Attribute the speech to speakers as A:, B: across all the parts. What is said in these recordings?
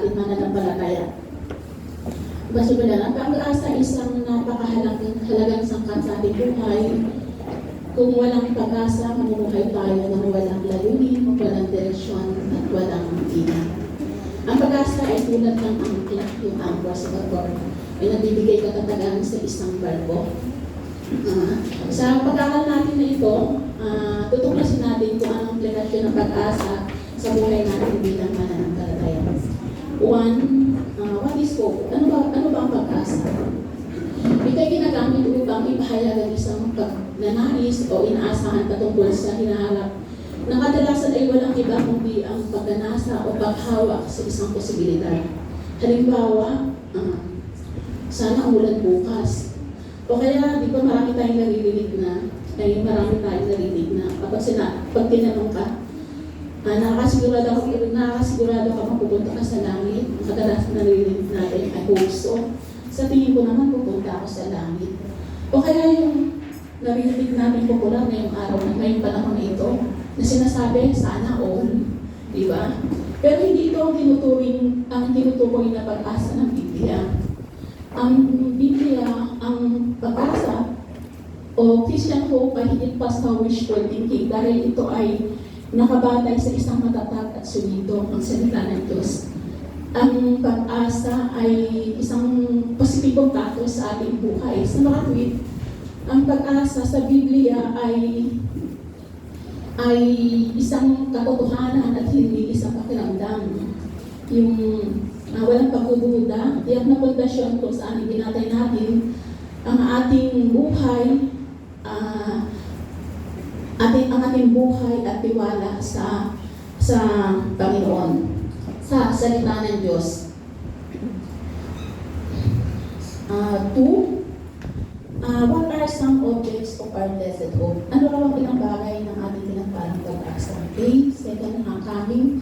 A: ating mananampalataya. Basta ang pag-asa isang napakahalagang sangkap sa ating buhay. Kung walang pag-asa, mamumuhay tayo ng walang layunin, walang direksyon, at walang ina. Ang pag-asa ay tulad ng angkla, yung angkla sa barko, ay nagbibigay katatagan sa isang barko. Sa pag-aaral natin na ito, tutuklasin natin kung anong implikasyon ng pag-asa sa buhay natin bilang mananampalataya. What is hope? Ano ba ang pag-asa? Ito ay ginagamit upang ipahayag ang isang pagnanais o inaasahan patungkol sa hinaharap na kadalasan ay walang iba kundi ang pagganasa o paghawak sa isang posibilidad. Halimbawa, sana umulan bukas. O kaya, di ba marami tayong naririnig na pag tinanong ka, nakakasigurado ka mapupunta ka sa langit. Ang kadalasan naririnig natin ay hope so. Sa tingin ko naman pupunta ako sa langit. O kaya yung naririnig natin popular ngayong araw na ngayong panahon na ito, na sinasabi, sana all. Di ba? Pero hindi ito ang tinutukoy na pag-asa ng Biblia. Ang Biblia, ang pag-asa o Christian hope ay higit pa sa wishful thinking dahil ito ay nakabatay sa isang matatag at solido ang salita ng Diyos. Ang pag-asa ay isang positibong takot sa ating buhay. Sa mga tweet, ang pag-asa sa Biblia ay isang katotohanan at hindi isang pakiramdam. Yung walang pagdududa, tiyak na pundasyon kung saan iginatay natin ang ating buhay, ang ating buhay at tiwala sa Panginoon, sa salita ng Diyos. What are some objects of our blessed hope? Ano raw ang ilang bagay ng ating pinagpalang pag-asa? Okay, second, ang coming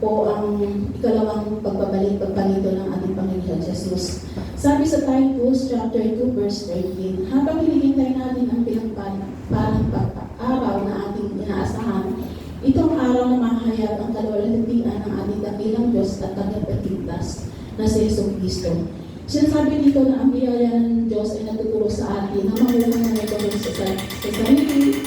A: o ang ikalawang pagpanito ng ating Panginoon Jesus. Sabi sa Titus chapter 2 verse 13, habang hinihintay natin ang pinagpalang araw na ating inaasahan, itong araw na mahayag ang kaluwalhatian ng ating dakilang Diyos at tagapagligtas na si Jesucristo. Sinasabi dito na ang biyaya ng Diyos ay natuturo sa atin na mahulog na ito sa sarili,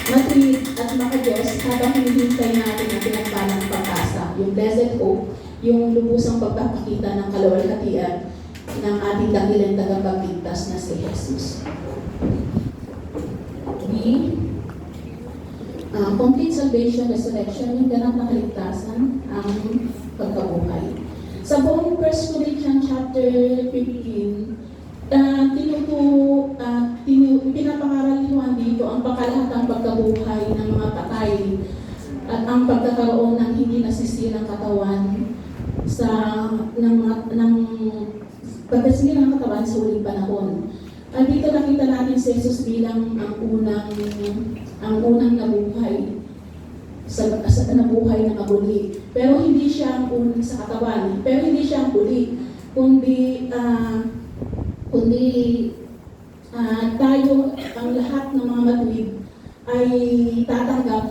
A: matuwid at makadiyos habang hinihintay natin ang pinagpalang pag-asa, yung blessed hope, yung lubusang pagpapakita ng kaluwalhatian ng ating dakilang tagapagligtas na si Jesus. Complete salvation, resurrection, yung ganap na kaligtasan, ang pagkabuhay. Sa buong 1 Corinthians chapter 15, pinapangaral ni Juan dito ang pagkalahatang pagkabuhay ng mga patay at ang pagkakaroon ng hindi nasisirang katawan ng pagkasirang katawan sa huling panahon. At dito nakita natin si Jesus bilang ang unang nabuhay nabuhay na mabuli. Pero hindi siya ang unang sa katawan. Pero hindi siya ang huli. Kundi tayo, ang lahat ng mga matuwid ay tatanggap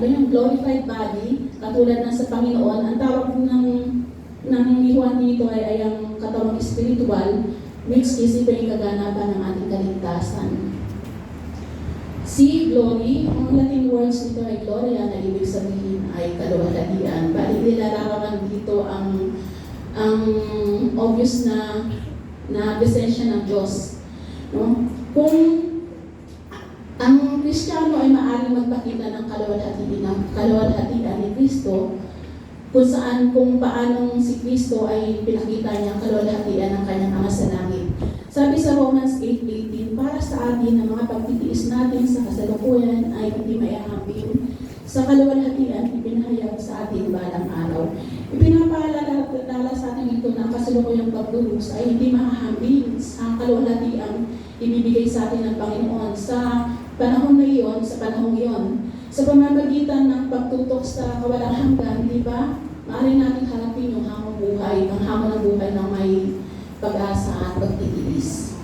A: ng glorified body, katulad na sa Panginoon. Ang tawag ng Juan dito ay ang katawang spiritual, which is ito yung kaganapan ng ating kaligtasan. Si glory, ang Latin words nito ay gloria, na ibig sabihin ay kaluwalhatian. Bali nilalarawan dito ang obvious na presensya ng Diyos. No? Kung ang Kristiyano ay maaaring magpakita ng kaluwalhatian ni Kristo, kung paanong si Kristo ay pinakita niya ang kaluwalhatian ng kanyang Ama sa langit. Sabi sa Romans 8:18, para sa atin ang mga pagtitiis natin sa kasalukuyan ay hindi maiahambing sa kaluwalhatian ipinahayag sa atin balang araw. Ipinapaalala sa atin ito na ang kasalukuyang pagdurusa ay hindi mahahambing sa kaluwalhatian ibibigay sa atin ng Panginoon sa panahon na iyon, sa panahong iyon. Sa pamamagitan ng pagtutok sa kawalang hanggan, di ba? Maaari natin harapin yung hamon ng buhay na may pag-asa at pagtitiis.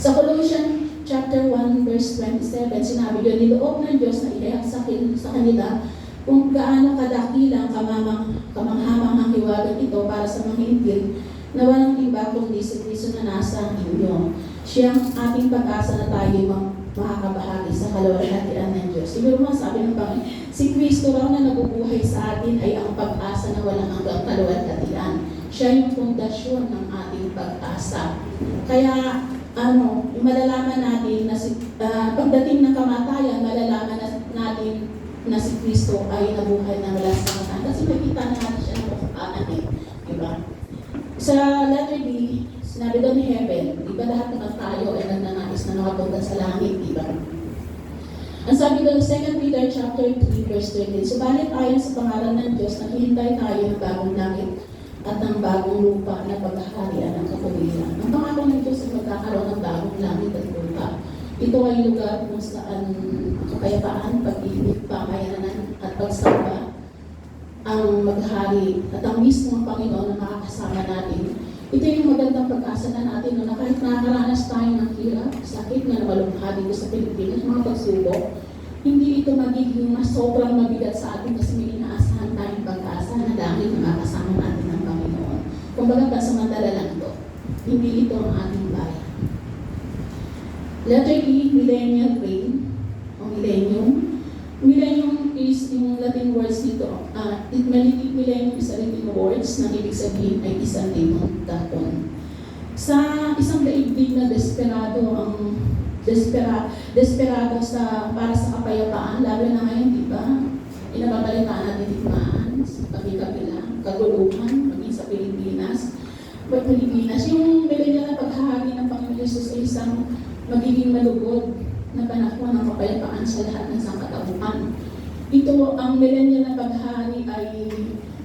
A: Sa Colossians chapter 1 verse 27, sinabi yun, niloob ng Diyos na ihayag sa sa kanila kung gaano kadakila ang kamanghamanghang hiwagang ito para sa mga hintil na walang iba kundi si Kristo na nasa inyo. Siya ang ating pag-asa na tayo makakabahagi sa kaluwalhatian ng Diyos. Siguro mga sabi ng Panginoon, si Kristo raw na nabubuhay sa atin ay ang pag-asa na walang hanggang kaluwalhatian. Siya yung pundasyon ng ating pag-asa. Kaya, malalaman natin na pagdating ng kamatayan, malalaman natin na si Kristo ay nabuhay na wala sa kamatayan. Kasi nakita na natin siya ng kapaan diba? Sa letter D, sinabi doon ni Heaven, diba lahat naman tayo ay nagnanais na nakapunta sa langit, diba? Ang sabi doon, 2 Peter chapter 3, verse 13, subalit ayon sa pangalan ng Diyos, naghihintay tayo ng bagong langit at ng bagong lupa na paghaharian ng kapuliran. Ang pangako ng Diyos ay magkakaroon ng bagong langit at lupa. Ito ay lugar kung saan kapayapaan, pag-ibig, pamayanan at pagsamba ang maghari at ang mismo Panginoon na makakasama natin. Ito yung magandang pag-asa na natin na kahit nakakaranas tayo ng hirap, sakit na namalumha dito sa Pilipinas, mga pagsubok, hindi ito magiging mas sobrang mabigat sa atin kasi may inaasahan tayong pag-asa na dahil makakasama natin ng Panginoon. Kung baga pansamantala lang ito, hindi ito ang ating bayan. Letter E, millennial reign, o millennium. Millennium is yung Latin words dito. Millennium is a Latin words na ibig sabihin ay 1,000 taon. Sa isang daigdig na desperado para sa kapayapaan, lalo na ngayon, di ba? Inababalitaan natin digmaan, kabi-kabila, kaguluhan, maging sa Pilipinas. Yung millennial na paghahari ng Panginoon Jesus ay isang magiging malugod na panahon ng kapayapaan sa lahat ng sangkatauhan. Ito, ang millennial na paghahari ay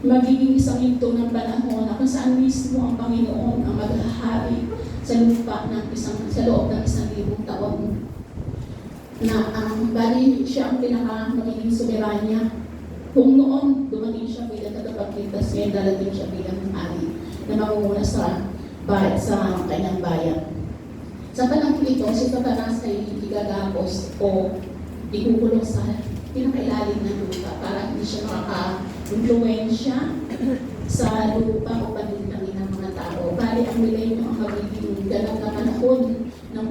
A: magiging isang yugto ng panahon na kung saan mismo ang Panginoon ang maghahari sa lupa sa loob ng 1,000 taon. Na bali siya ang magiging soberanya. Kung noon dumating siya bilang tagapagligtas, ngayon darating siya bilang hari na mamumuna sa kanyang bayan. Sa panahon ito, si Satanas ay igagapos o igukulong sa pinakailalim ng lupa para hindi siya makaka-influensya sa lupa o panlilangin ng mga tao. Bali, ang millennium ang magiging ganap na panahon ng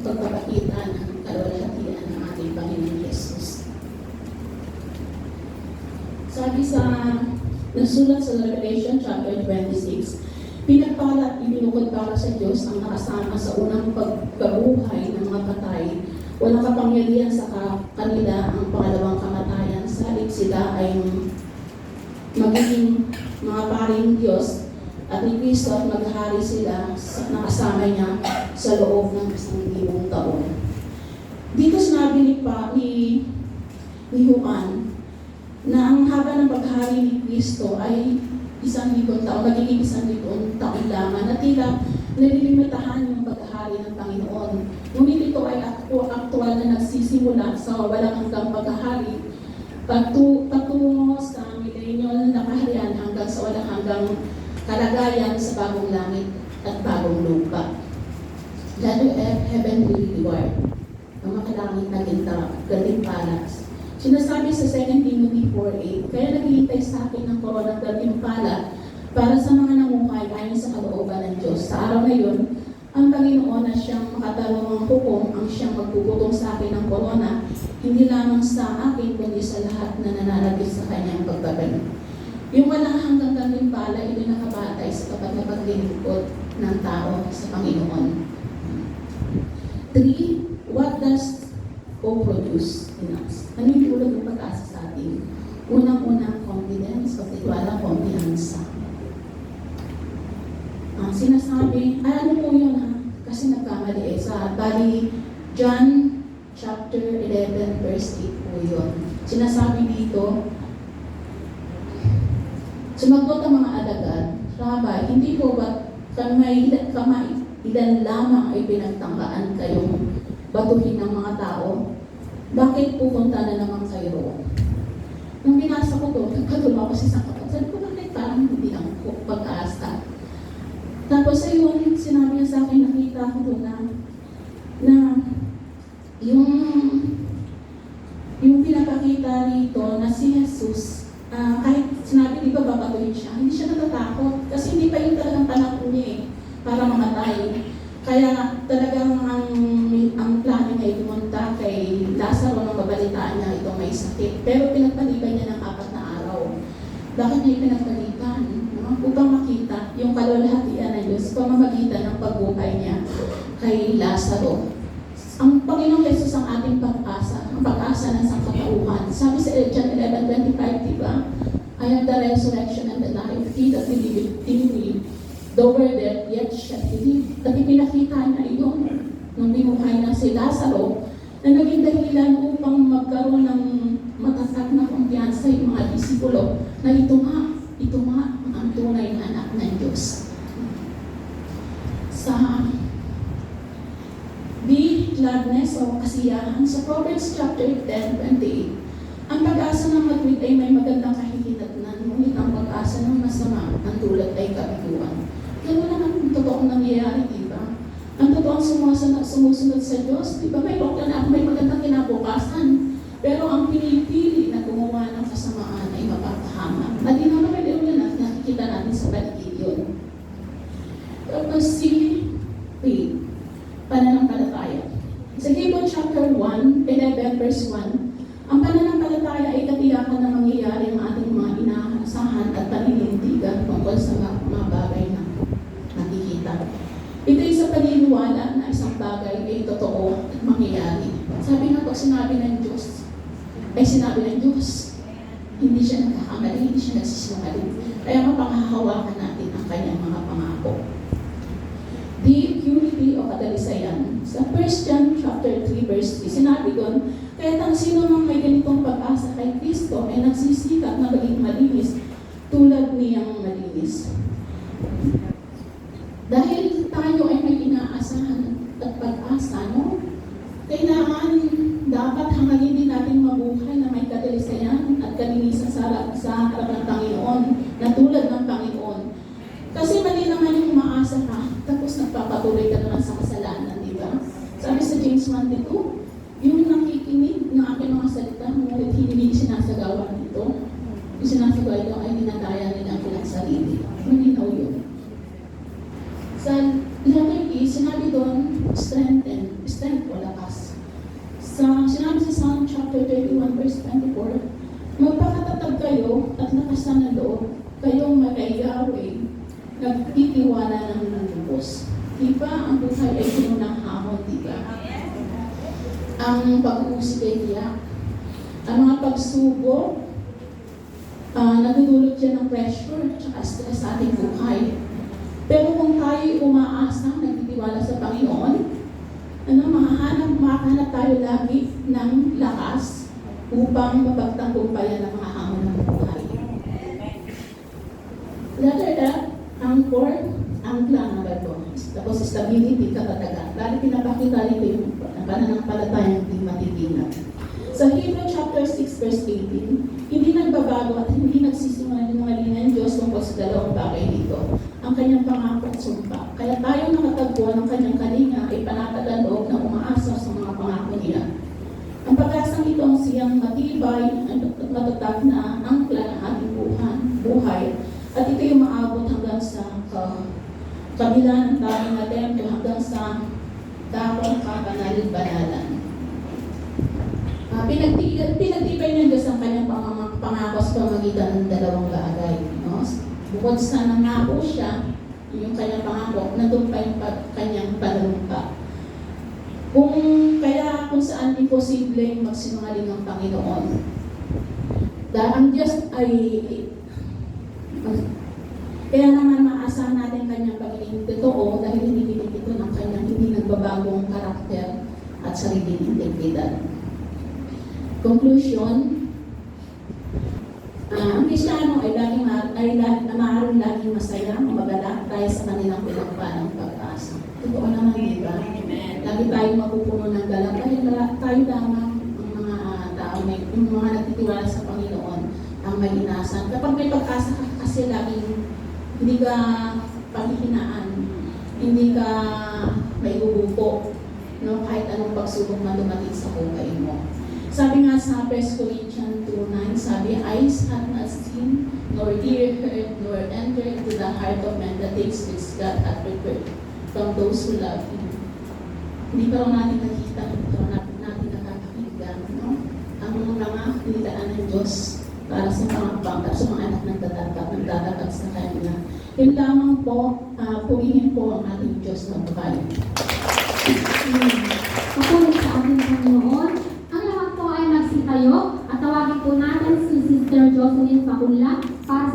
A: pagpapakita ng kaluwalhatian ng ating Panginoon Jesus. Sabi nasulat sa Revelation chapter 26, pinagpala at ibinukod para sa Diyos ang nakasama sa unang pagkabuhay ng mga patay. Walang kapangyarihan sa kanila ang pangalawang kamatayan. Salit sila ay magiging mga paring Diyos at ni Kristo at maghari sila nakasama niya sa loob ng 1,000 taon. Dito sinabi ni Juan na ang haba ng paghari ni Kristo ay 1,000 taon, magiging 1,000 taon lamang na tila nalilimitahan yung paghahari ng Panginoon. Ngunit ito ay aktual na nagsisimula sa walang hanggang paghahari patungo sa millennial na kaharian hanggang sa walang hanggang kalagayan sa bagong langit at bagong lupa. Lalo heavenly reward, ang makalangit na gantimpalas. Sinasabi sa 2 Timothy 4:8, kaya naghihintay sa akin ng koronang gantimpala para sa mga namuhay ayon sa kalooban ng Diyos. Sa araw na yun, ang Panginoon na siyang makatarungang hukom ang siyang magpuputong sa akin ng korona, hindi lamang sa akin, kundi sa lahat na nananabik sa kanyang pagbabalik. Yung walang hanggang gantimpala, ito nakabatay sa paglilingkod ng tao sa Panginoon. 3. What does hope produce in us? Ano yung tulad ng pag-asa sa atin? Unang-unang confidence o tiwala, kumpiyansa. Sinasabi, ano po yun ha? Kasi nagkamali sa bali, John chapter 11 verse 8 po yun. Sinasabi dito, sumagot ang mga alagad, Rabbi, hindi po ba ilan lamang ay pinagtangkaan kayong batuhin ng mga tao? Bakit pupunta na naman kayo roon? Nung binasa ko to, nagkatuloy ako sa isang kapatid. Sabi ko, bakit parang hindi lang pag-asa? Tapos ayun, sinabi niya sa akin, nakita ko doon na yung pinapakita rito na si Jesus, kahit sinabi di ba babatuhin siya, hindi siya natatakot kasi hindi pa yun talagang panahon niya para mamatay. Kaya talagang ang plano niya ay pumunta kay Lazaro nang mabalitaan niya itong may sakit. Pero pinagpaliban niya ng 4 na araw. Bakit niya pinagpaliban? No? Upang makita yung kalwalhatian ng Diyos, pamamagitan ng pagbuhay niya kay Lazaro. Ang Panginoong Jesus ang ating pag-asa, ang pag-asa ng sangkatauhan. Sabi sa John 11:25, diba? I am the resurrection and the life. He that believeth in me, though we're dead, yet shall he live. At ipinakita niya iyon nung binuhay na si Lazaro na naging dahilan upang magkaroon ng matatag na kumpiyansa yung mga disipulo na ito nga ang tunay na anak ng Diyos. Sa gladness o kasiyahan sa Proverbs chapter 10:28, ang pag-asa ng matuwid ay may magandang kahihinatnan, ngunit ang pag-asa ng masama ang tulad ay kabiguan. Ganun lang ang totoong nangyayari, diba? Ang totoong sumusunod sa Diyos, diba may magandang kinabukasan, pero ang pinipili na gumawa ng kasamaan ay mapapahama. At naman yun na nakikita natin sa paligid yun. Tapos pananampalataya. Sa Hebrews chapter 1, 11 verse 1, ang pananampalataya ay katiyakan na mangyayari ang ating mga inaasahan at paninindigan tungkol sa mga bagay na nakikita. Ito ay sa paniniwala na isang bagay ay totoo at mangyayari. Sabi nga po, sinabi ng Diyos. Hindi siya nagkakamali, hindi siya nagsisinungaling. Kaya mapanghahawakan natin ang kanyang mga pangako. Deep unity o kadalisayan. Sa 1 John chapter 3 verse 3, sinabi doon, kaya't ang sino mang may ganitong pag-asa kay Kristo ay nagsisikap na maging malinis tulad niyang malinis. Dahil tayo ay may inaasahan at pag-asa, no? Kailangan dapat hanggang din natin mabuhay na may kadalisayan at kalinisan sa harap ng Panginoon na tulad ng Panginoon. Kasi mali naman yung umaasa ka, tapos nagpapatuloy ka naman sa kasalanan, di ba? Sabi sa James 1:2, yung nakikinig ng aking mga salita, ngunit hindi sinasagawa nito. Yung sinasagawa ito ay dinadaya nila ang pinagsarili. Malinaw yun. Sa letter E, sinabi doon, strength o lakas. Sinabi sa Psalm chapter 31 verse 24, magpakatatag kayo at lakasan ng loob, kayong kay Yahweh, nagtitiwala ng lubos. Diba, ang buhay ay puno ng hamon, diba? Ang pag-uusig ay tiyak. Ang mga pagsubok, nagdudulot yan ng pressure at stress sa ating buhay. Pero kung tayo umaasa, nagtitiwala sa Panginoon, makakahanap tayo lagi ng lakas upang mapagtagumpayan ang mga hamon ng buhay. Letter F, anchor, angkla na ito. Tapos stability, katatagan. Dahil pinapakita nito yung pananampalatayang hindi matitinag. Sa Hebrews chapter 6 verse 18, hindi nagbabago at hindi nagsisinungaling ang Diyos tungkol sa dalawang bagay dito. Ang kanyang pangako at sumpa. Kaya tayo nakatagpuan ng kanyang kalinga ay panatag ang loob na umaasa sa mga pangako niya. Ang pag-asang ito ang siyang matibay at matatag na angkla ng ating buhay. At ito yung maabot hanggang sa kabila ng tawag na templo, hanggang sa dakong kapanalid-banalan. Pinagtibay ng Diyos ang kanyang pangako sa pamagitan ng dalawang bagay. No? Bukod sa nangako siya, yung kanyang pangako, nandun pa yung kanyang panunumpa. Kung saan imposible magsinungaling ang Panginoon. Dahil ang Diyos ay kaya naman maasahan natin kanyang pagiging totoo dahil hindi ito ng kanyang hindi nagbabagong karakter at sariling integridad. Conclusion, ang Kristiyano ay maaaring laging masaya, magalak tayo sa kanilang pinagpalang pag-asa. Totoo naman, di ba? Lagi tayong mapupuno ng galak dahil tayo lamang ang mga tao, yung mga nagtitiwala sa Panginoon ang may inasan. Kapag may pag-asa ka kasi laging hindi ka panghihinaan, hindi ka may ubupo, no? Kahit anong pagsubok na dumating sa buhay mo. Sabi nga sa 1 Corinthians 2:9, sabi, eyes have not seen, nor ear heard, nor entered into the heart of man the things which God hath prepared from those who love Him. Hindi pa raw natin nakita, hindi pa raw natin nakakakinggan, no? Ang mga pinitaan ng Diyos para sa mga bangka, sa mga anak ng nagdadagat sa Kanya. Yun lamang po, purihin po ang ating Diyos na buhay.
B: Papunod sa ating Panginoon, ang lahat po ay magsitayo at tawagin po natin si Sister Jocelyn Pakunla para